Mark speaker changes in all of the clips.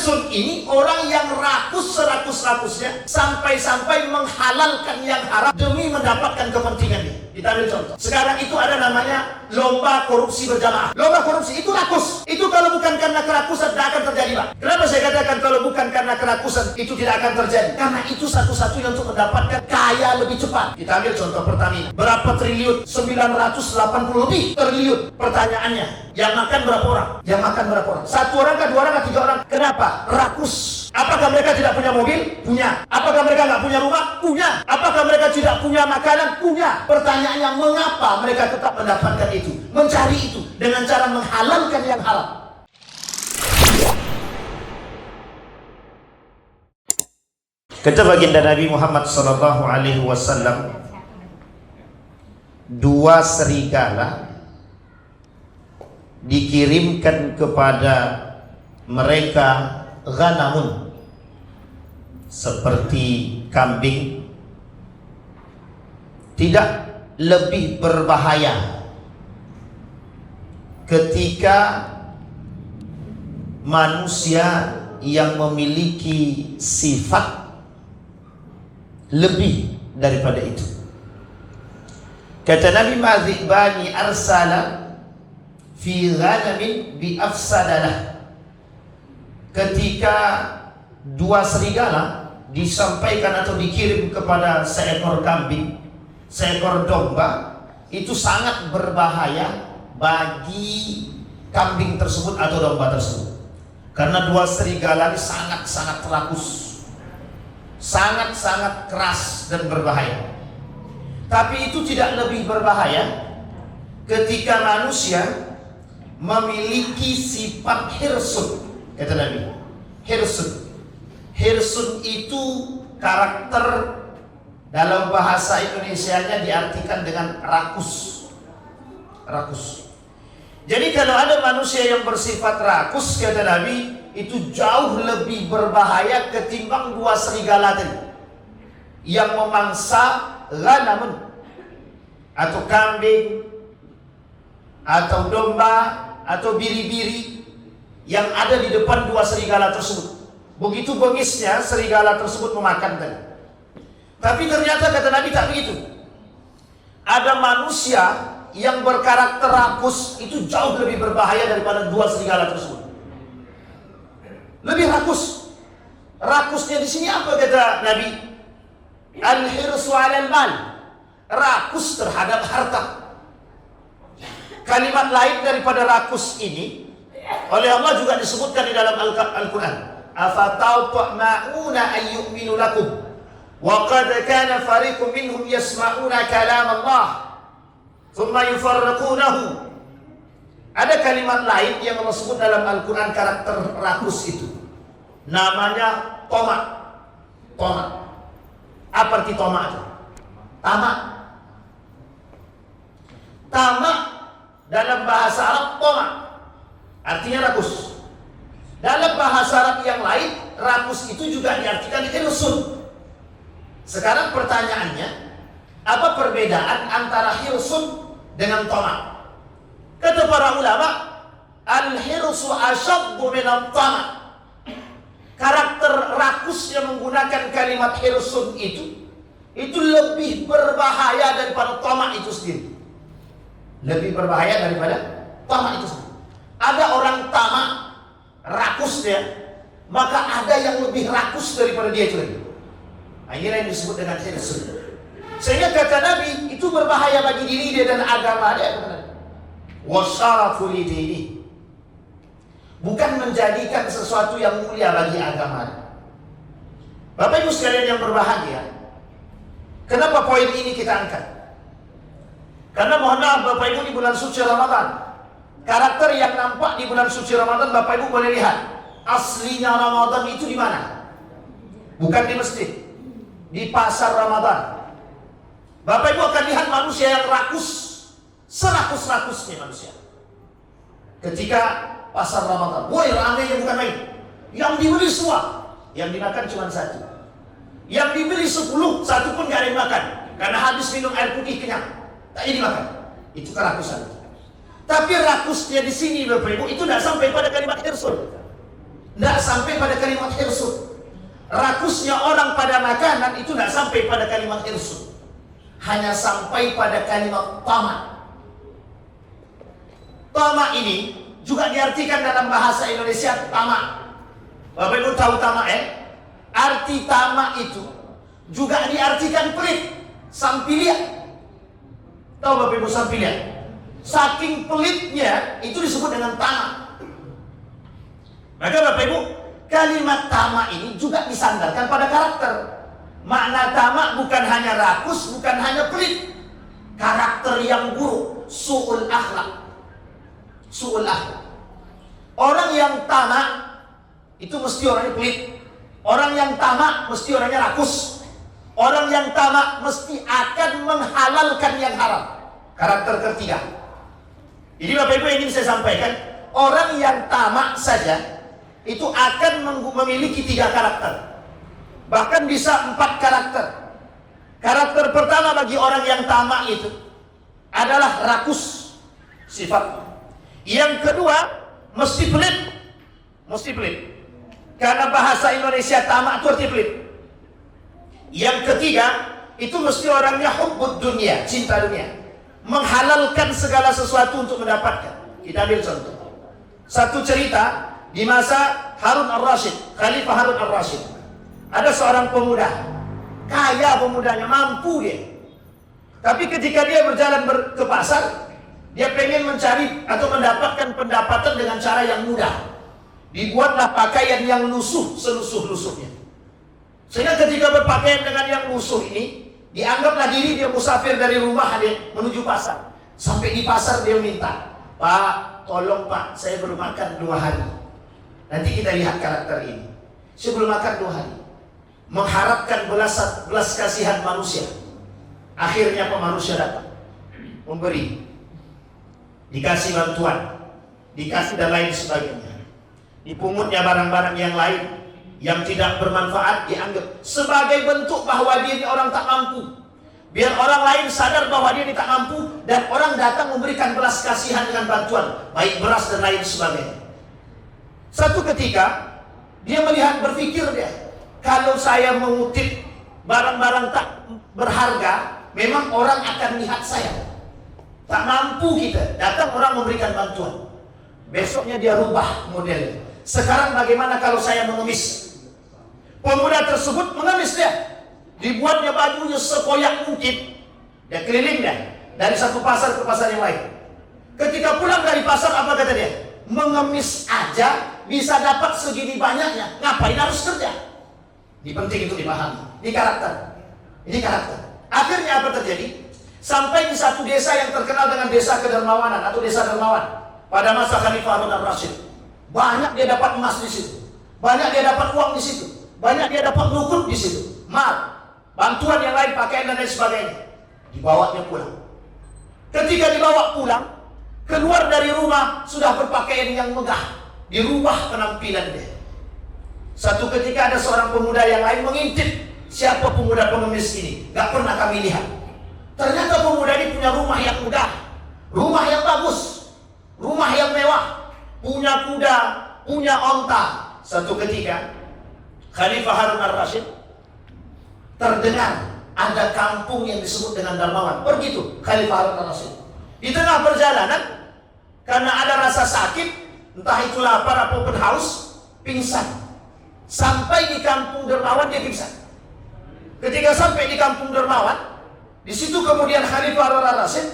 Speaker 1: Hirsun ini orang yang rakus serakus-rakusnya sampai-sampai menghalalkan yang haram demi mendapatkan kepentingannya. Kita ambil contoh. Sekarang itu ada namanya lomba korupsi berjamaah. Lomba korupsi itu rakus. Itu kalau bukan karena kerakusan tidak akan terjadi, Pak. Kenapa saya katakan kalau bukan karena kerakusan itu tidak akan terjadi? Karena itu satu-satunya untuk mendapatkan kaya lebih cepat. Kita ambil contoh Pertamina. Berapa triliun? 980 lebih triliun. Pertanyaannya, yang makan berapa orang? Yang makan berapa orang? Satu orang kah, dua orang kah, tiga orang? Kenapa? Rakus. Apakah mereka tidak punya mobil? Punya. Apakah mereka nggak punya rumah? Punya. Apakah mereka tidak punya makanan? Punya. Pertanyaannya, mengapa mereka tetap mendapatkan itu? Mencari itu dengan cara menghalalkan yang halal. Kata baginda Nabi Muhammad SAW, dua serigala dikirimkan kepada mereka ghanamun, seperti kambing, tidak lebih berbahaya ketika manusia yang memiliki sifat lebih daripada itu. Kata Nabi, ma'zibani arsala fi ghanamin bi afsadalah. Ketika dua serigala disampaikan atau dikirim kepada seekor kambing, seekor domba, itu sangat berbahaya bagi kambing tersebut atau domba tersebut. Karena dua serigala ini sangat-sangat rakus, sangat-sangat keras dan berbahaya. Tapi itu tidak lebih berbahaya ketika manusia memiliki sifat hirsun. Kata Nabi, hirsun. Hirsun itu karakter, dalam bahasa Indonesianya diartikan dengan rakus. Rakus. Jadi kalau ada manusia yang bersifat rakus, kata Nabi, itu jauh lebih berbahaya ketimbang dua serigala tadi yang memangsa ghanamun, atau kambing, atau domba, atau biri-biri yang ada di depan dua serigala tersebut. Begitu bengisnya serigala tersebut memakan tadi. Tapi ternyata kata Nabi tak begitu. Ada manusia yang berkarakter rakus, itu jauh lebih berbahaya daripada dua serigala tersebut. Lebih rakus. Rakusnya di sini apa kata Nabi? Al-hirsu 'alal mal. Rakus terhadap harta. Kalimat lain daripada rakus ini oleh Allah juga disebutkan di dalam Al-Quran. Afata'ma'una an yu'minu lakum wa qad kana fariqun minhum yasma'una kalam Allah thumma yufarriqunahu. Ada kalimat lain yang Allah sebut dalam Al-Quran karakter rakus itu. Namanya tomak. Tomak. Apa arti tomak itu? Tamak. Tamak dalam bahasa Arab tomak, artinya rakus. Dalam bahasa Arab yang lain, rakus itu juga diartikan hirsun. Sekarang pertanyaannya, apa perbedaan antara hirsun dengan tomak? Kata para ulama, al-hirsu asyaddu minat tamak. Karakter rakus yang menggunakan kalimat hirsun itu lebih berbahaya daripada tamak itu sendiri. Lebih berbahaya daripada tamak itu sendiri. Ada orang tamak, rakus dia, maka ada yang lebih rakus daripada dia itu lagi. Inilah yang disebut dengan hirsun. Sehingga kata Nabi, itu berbahaya bagi diri dia dan agama dia. Wasyarafu lidini. Bukan menjadikan sesuatu yang mulia bagi agama. Bapak Ibu sekalian yang berbahagia, kenapa poin ini kita angkat? Karena mohon maaf Bapak Ibu, di bulan suci Ramadan, karakter yang nampak di bulan suci Ramadan, Bapak Ibu boleh lihat. Aslinya Ramadan itu di mana? Bukan di masjid, di pasar Ramadan. Bapak Ibu akan lihat manusia yang rakus, serakus-rakusnya manusia. Ketika pasar Ramadan, woi ramainya bukan main. Yang dibeli semua, yang dimakan cuma satu. Yang dibeli 10, satu pun gak ada yang makan. Karena habis minum air putih kenyang. Tak jadi makan. Itu kerakusan. Tapi rakusnya di sini Bapak Ibu itu tidak sampai pada kalimat hirsun. Tidak sampai pada kalimat hirsud. Rakusnya orang pada makanan itu tidak sampai pada kalimat hirsud, hanya sampai pada kalimat tamak. Tamak ini juga diartikan dalam bahasa Indonesia tamak. Bapak Ibu tahu tamak ya? Arti tamak itu juga diartikan pelit, sampilia. Tahu Bapak Ibu sampilia? Saking pelitnya itu disebut dengan tamak. Maka Bapak Ibu, kalimat tamak ini juga disandarkan pada karakter. Makna tamak bukan hanya rakus, bukan hanya pelit. Karakter yang buruk, su'ul akhlak. Su'ul akhlak. Orang yang tamak itu mesti orangnya pelit. Orang yang tamak mesti orangnya rakus. Orang yang tamak mesti akan menghalalkan yang haram. Karakter ketiga. Jadi Bapak Ibu ingin saya sampaikan, orang yang tamak saja itu akan memiliki 3 karakter, bahkan bisa 4 karakter. Karakter pertama bagi orang yang tamak itu adalah rakus sifatnya. Yang kedua mesti pelit, karena bahasa Indonesia tamak itu arti pelit. Yang ketiga itu mesti orangnya hubbud dunia, cinta dunia, menghalalkan segala sesuatu untuk mendapatkan. Kita ambil contoh satu cerita. Di masa Harun al-Rashid, Khalifah Harun al-Rashid, ada seorang pemuda, kaya pemudanya, mampu dia. Tapi ketika dia berjalan ke pasar, dia pengen mencari atau mendapatkan pendapatan dengan cara yang mudah. Dibuatlah pakaian yang lusuh, selusuh-lusuhnya. Sehingga ketika berpakaian dengan yang lusuh ini, dianggaplah diri dia musafir dari rumah dia menuju pasar. Sampai di pasar dia minta, "Pak, tolong Pak, saya belum makan 2 hari. Nanti kita lihat karakter ini. Saya belum makan 2 hari." Mengharapkan belas kasihan manusia. Akhirnya manusia datang, memberi, dikasih bantuan, dikasih dan lain sebagainya. Dipungutnya barang-barang yang lain yang tidak bermanfaat, dianggap sebagai bentuk bahwa dia ini orang tak mampu. Biar orang lain sadar bahwa dia ini tak mampu, dan orang datang memberikan belas kasihan dengan bantuan, baik beras dan lain sebagainya. Satu ketika dia melihat, berpikir dia, kalau saya mengutip barang-barang tak berharga, memang orang akan lihat saya tak mampu. Kita datang, orang memberikan bantuan. Besoknya dia rubah modelnya. Sekarang bagaimana kalau saya mengemis? Pemuda tersebut mengemis dia. Dibuatnya bajunya sekoyak mungkin. Dia keliling dia dari satu pasar ke pasar yang lain. Ketika pulang dari pasar, apa kata dia? Mengemis aja bisa dapat segini banyaknya, ngapain harus kerja? Ini penting untuk dipahami. Ini karakter. Akhirnya apa terjadi? Sampai di satu desa yang terkenal dengan desa kedermawanan atau desa dermawan pada masa Khalifah Harun al-Rashid. Banyak dia dapat emas di situ, banyak dia dapat uang di situ, banyak dia dapat nukut di situ, mal, bantuan yang lain, pakaian dan lain sebagainya. Dibawanya pulang. Ketika dibawa pulang, keluar dari rumah sudah berpakaian yang megah, dirubah penampilan dia. Satu ketika ada seorang pemuda yang lain mengintip, siapa pemuda pengemis ini? Gak pernah kami lihat. Ternyata pemuda ini punya rumah yang megah, rumah yang bagus, rumah yang mewah, punya kuda, punya onta. Satu ketika Khalifah Harun al-Rashid terdengar ada kampung yang disebut dengan dermawan. Pergi tuh Khalifah Harun al-Rashid. Di tengah perjalanan, karena ada rasa sakit, entah itu lapar ataupun haus, pingsan. Sampai di kampung dermawan dia pingsan. Ketika sampai di kampung dermawan, di situ kemudian Khalifah Harun al-Rashid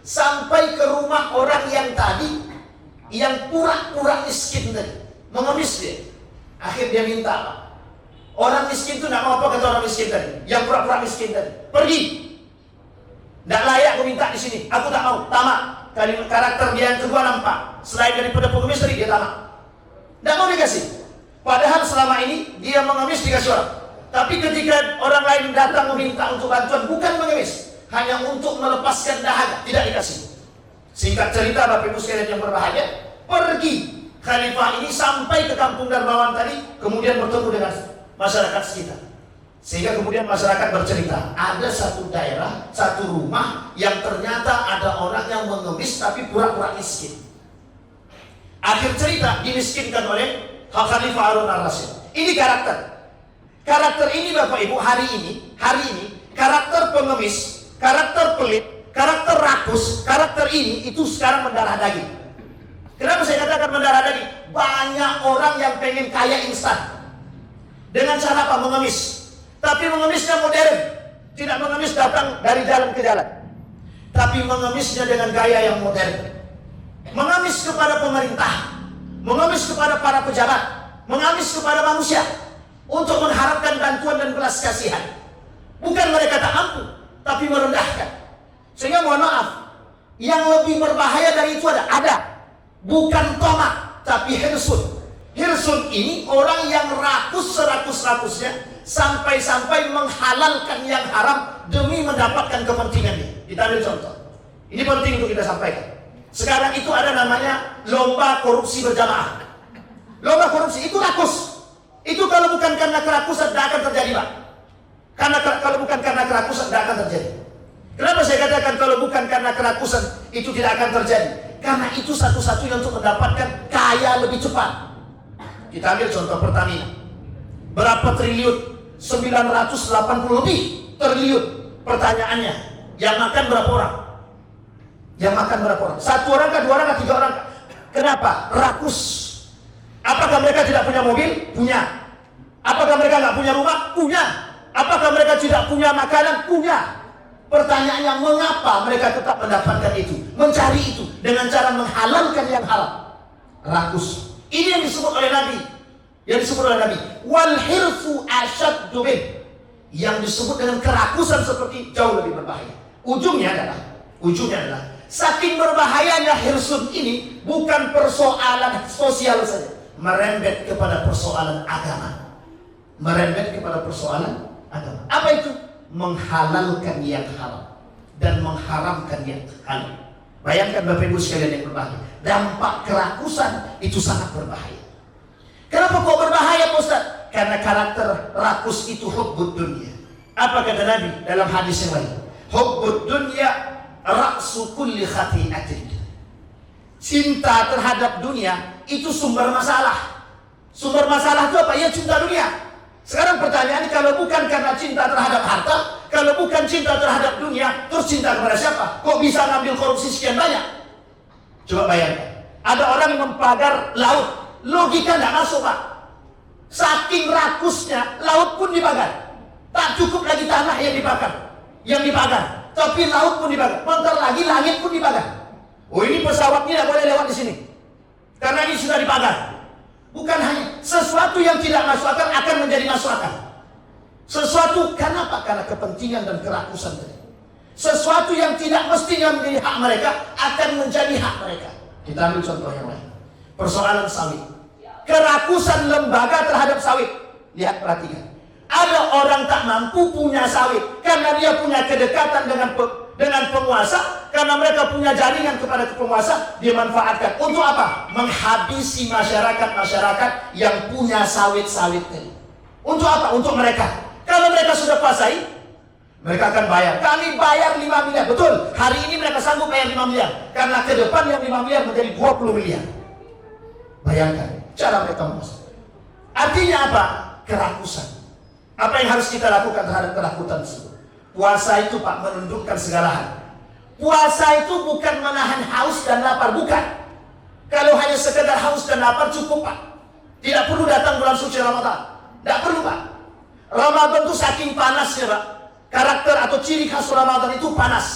Speaker 1: sampai ke rumah orang yang tadi, yang pura-pura miskin tadi, mengemis dia. Akhir dia minta apa? Orang miskin itu tidak mau apa, kata orang miskin tadi, yang pura-pura miskin tadi, pergi. Tidak layak aku minta di sini, aku tak mau, tamak. Karakter dia yang kedua nampak, selain daripada pengemis tadi, dia tamak. Tidak mau dikasih. Padahal selama ini dia mengemis dikasih orang. Tapi ketika orang lain datang meminta untuk bantuan, bukan mengemis, hanya untuk melepaskan dahaga, tidak dikasih. Singkat cerita Bapak Ibu sekalian yang berbahagia, pergi Khalifah ini sampai ke kampung dermawan tadi, kemudian bertemu dengan masyarakat sekitar. Sehingga kemudian masyarakat bercerita, ada satu daerah, satu rumah yang ternyata ada orang yang mengemis tapi pura-pura miskin. Akhir cerita, dimiskinkan oleh Khalifah Harun al-Rasyid. Ini karakter. Karakter ini Bapak Ibu hari ini karakter pengemis, karakter pelit, karakter rakus, karakter ini itu sekarang mendarah daging. Kenapa saya katakan mendarah daging? Banyak orang yang pengen kaya instan. Dengan cara apa? Mengemis. Tapi mengemisnya modern. Tidak mengemis datang dari jalan ke jalan. Tapi mengemisnya dengan gaya yang modern. Mengemis kepada pemerintah, mengemis kepada para pejabat, mengemis kepada manusia untuk mengharapkan bantuan dan belas kasihan. Bukan mereka tak mampu, tapi merendahkan. Sehingga mohon maaf, yang lebih berbahaya dari itu ada. Bukan tomat, tapi hirsun. Hirsun ini orang yang rakus serakus-rakusnya sampai-sampai menghalalkan yang haram demi mendapatkan kepentingannya. Kita ambil contoh. Ini penting untuk kita sampaikan. Sekarang itu ada namanya lomba korupsi berjamaah. Lomba korupsi itu rakus. Itu kalau bukan karena kerakusan tidak akan terjadi, Pak. Kalau bukan karena kerakusan tidak akan terjadi. Kenapa saya katakan kalau bukan karena kerakusan itu tidak akan terjadi? Karena itu satu-satunya untuk mendapatkan kaya lebih cepat. Kita ambil contoh Pertamina. Berapa triliun? 980 lebih triliun. Pertanyaannya, yang makan berapa orang? Yang makan berapa orang? 1 orang kah, 2 orang kah, 3 orang kah? Kenapa? Rakus. Apakah mereka tidak punya mobil? Punya. Apakah mereka nggak punya rumah? Punya. Apakah mereka tidak punya makanan? Punya. Pertanyaannya, mengapa mereka tetap mendapatkan itu? Mencari itu dengan cara menghalalkan yang halal. Rakus. Ini yang disebut oleh Nabi. Yang disebut oleh Nabi. Wal hirsu asyaddu bih. Yang disebut dengan kerakusan seperti jauh lebih berbahaya. Ujungnya adalah saking berbahayanya hirsun ini bukan persoalan sosial saja, merembet kepada persoalan agama. Merembet kepada persoalan agama. Apa itu? Menghalalkan yang haram dan mengharamkan yang halal. Bayangkan Bapak Ibu sekalian yang berbahaya. Dampak kerakusan itu sangat berbahaya. Kenapa kok berbahaya, Pak Ustaz? Karena karakter rakus itu hubbud dunya. Apa kata Nabi dalam hadis yang lain? Hubbud dunya ra'su kulli khati'atin. Cinta terhadap dunia itu sumber masalah. Sumber masalah itu apa? Ya cinta dunia. Sekarang pertanyaannya, kalau bukan karena cinta terhadap harta, kalau bukan cinta terhadap dunia, terus cinta kepada siapa? Kok bisa ngambil korupsi sekian banyak? Coba bayangkan. Ada orang yang mempagar laut. Logika tidak masuk, Pak. Saking rakusnya, laut pun dipagar. Tak cukup lagi tanah yang dipagar. Tapi laut pun dipagar. Bentar lagi langit pun dipagar. Oh, ini pesawat ini tidak boleh lewat di sini. Karena ini sudah dipagar. Bukan hanya sesuatu yang tidak masuk akal akan menjadi masuk akal. Sesuatu kenapa? Karena kepentingan dan kerakusan tadi. Sesuatu yang tidak mestinya menjadi hak mereka akan menjadi hak mereka. Kita ambil contoh yang lain. Persoalan sawit. Kerakusan lembaga terhadap sawit. Lihat, perhatikan. Ada orang tak mampu punya sawit karena dia punya kedekatan dengan penguasa, karena mereka punya jaringan kepada penguasa, dia manfaatkan. Untuk apa? Menghabisi masyarakat yang punya sawit-sawit tadi. Untuk apa? Untuk mereka. Kalau mereka sudah kuasai, mereka akan bayar. Kami bayar 5 miliar. Betul, hari ini mereka sanggup bayar 5 miliar. Karena ke depan yang 5 miliar menjadi 20 miliar. Bayangkan cara mereka menguasai. Artinya apa? Kerakusan. Apa yang harus kita lakukan terhadap kerakusan tersebut? Puasa itu, Pak, menundukkan segala hal. Puasa itu bukan menahan haus dan lapar, bukan. Kalau hanya sekedar haus dan lapar cukup, Pak. Tidak perlu datang bulan suci Ramadan. Tidak perlu, Pak. Ramadan itu saking panasnya, Pak. Karakter atau ciri khas Ramadan itu panas.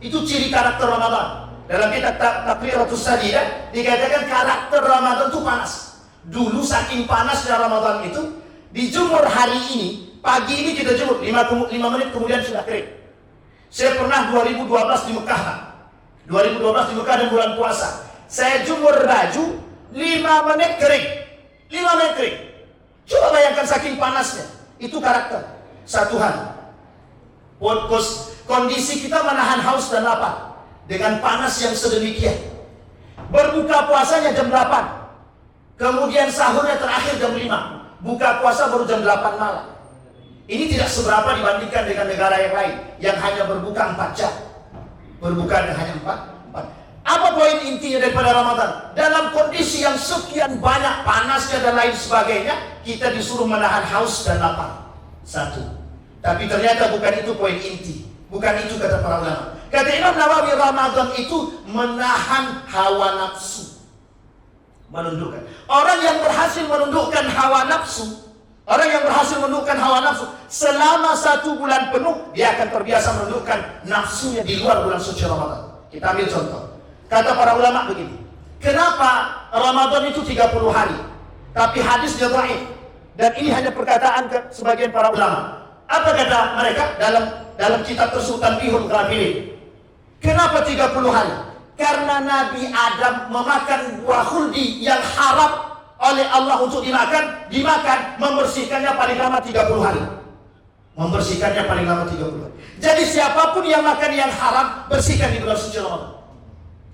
Speaker 1: Itu ciri karakter Ramadan. Dalam kitab Taqriratus Sadiyah dikatakan karakter Ramadan itu panas. Dulu saking panasnya Ramadan itu, dijemur hari ini, pagi ini kita jemur 5 menit kemudian sudah kering. Saya pernah 2012 di Mekah, Pak. 2012 di Mekah dan bulan puasa. Saya jemur baju 5 menit kering. 5 menit kering. Coba bayangkan saking panasnya. Itu karakter. Satu hal. Kondisi kita menahan haus dan lapar dengan panas yang sedemikian. Berbuka puasanya jam 8. Kemudian sahurnya terakhir jam 5. Buka puasa baru jam 8 malam. Ini tidak seberapa dibandingkan dengan negara yang lain yang hanya berbuka 4 jam. Berbuka hanya 4. Apa poin intinya daripada Ramadan? Dalam kondisi yang sekian banyak panasnya dan lain sebagainya, kita disuruh menahan haus dan lapar. Satu. Tapi ternyata bukan itu poin inti. Bukan itu kata para ulama. Kata Imam Nawawi, Ramadan itu menahan hawa nafsu. Menundukkan. Orang yang berhasil menundukkan hawa nafsu, orang yang berhasil menundukkan hawa nafsu selama 1 bulan penuh, dia akan terbiasa menundukkan nafsunya di luar bulan suci Ramadan. Kita ambil contoh. Kata para ulama begini, kenapa Ramadan itu 30 hari, tapi hadisnya dhaif? Dan ini hanya perkataan sebagian para ulama. Apa kata mereka dalam kitab tersebut Tanbihul Ghafilin? Kenapa 30 hari? Karena Nabi Adam memakan buah khuldi yang haram oleh Allah untuk dimakan, membersihkannya paling lama 30 hari. Membersihkannya paling lama 30 hari. Jadi siapapun yang makan yang haram, bersihkan di bulan suci Ramadan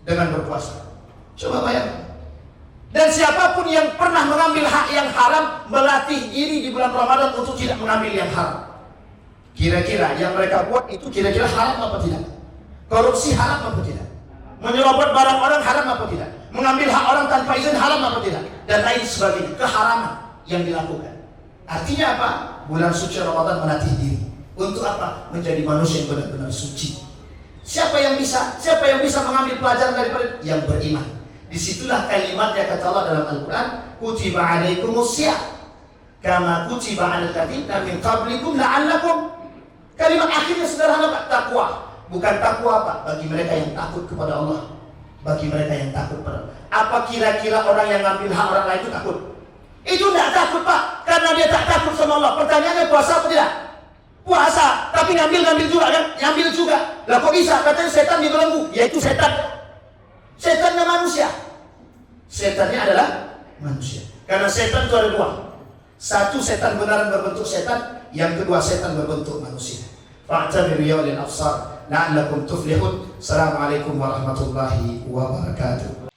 Speaker 1: dengan berpuasa. Coba bayangkan. Dan siapapun yang pernah mengambil hak yang haram, melatih diri di bulan Ramadan untuk tidak mengambil yang haram. Kira-kira yang mereka buat itu kira-kira haram apa tidak? Korupsi haram apa tidak? Menyerobot barang orang haram apa tidak? Mengambil hak orang tanpa izin haram apa tidak? Dan lain sebagainya. Keharaman yang dilakukan. Artinya apa? Bulan suci Ramadan melatih diri. Untuk apa? Menjadi manusia yang benar-benar suci. Siapa yang bisa mengambil pelajaran daripada yang beriman? Disitulah kalimat yang kata Allah dalam Al-Quran, kutiba alaikumus syiyam kama kutiba alal ladzina min qablikum la'allakum. Kalimat akhirnya sederhana, Pak, takwa. Bukan takwa apa? Bagi mereka yang takut kepada Allah. Bagi mereka yang takut kepada Allah. Apa kira-kira orang yang ngambil hak orang lain itu takut? Itu tidak takut, Pak, karena dia tak takut sama Allah. Pertanyaannya, puasa apa tidak? Puasa, tapi ngambil juga kan? Ngambil juga. Lah kok bisa? Katanya setan dibelenggu. Ya itu setan. Setannya manusia. Setannya adalah manusia. Karena setan itu ada 2. Satu, setan benaran berbentuk setan. Yang kedua, setan berbentuk manusia. Fa'tabiru ya ulil absar la'allakum tuflihun. Assalamualaikum warahmatullahi wabarakatuh.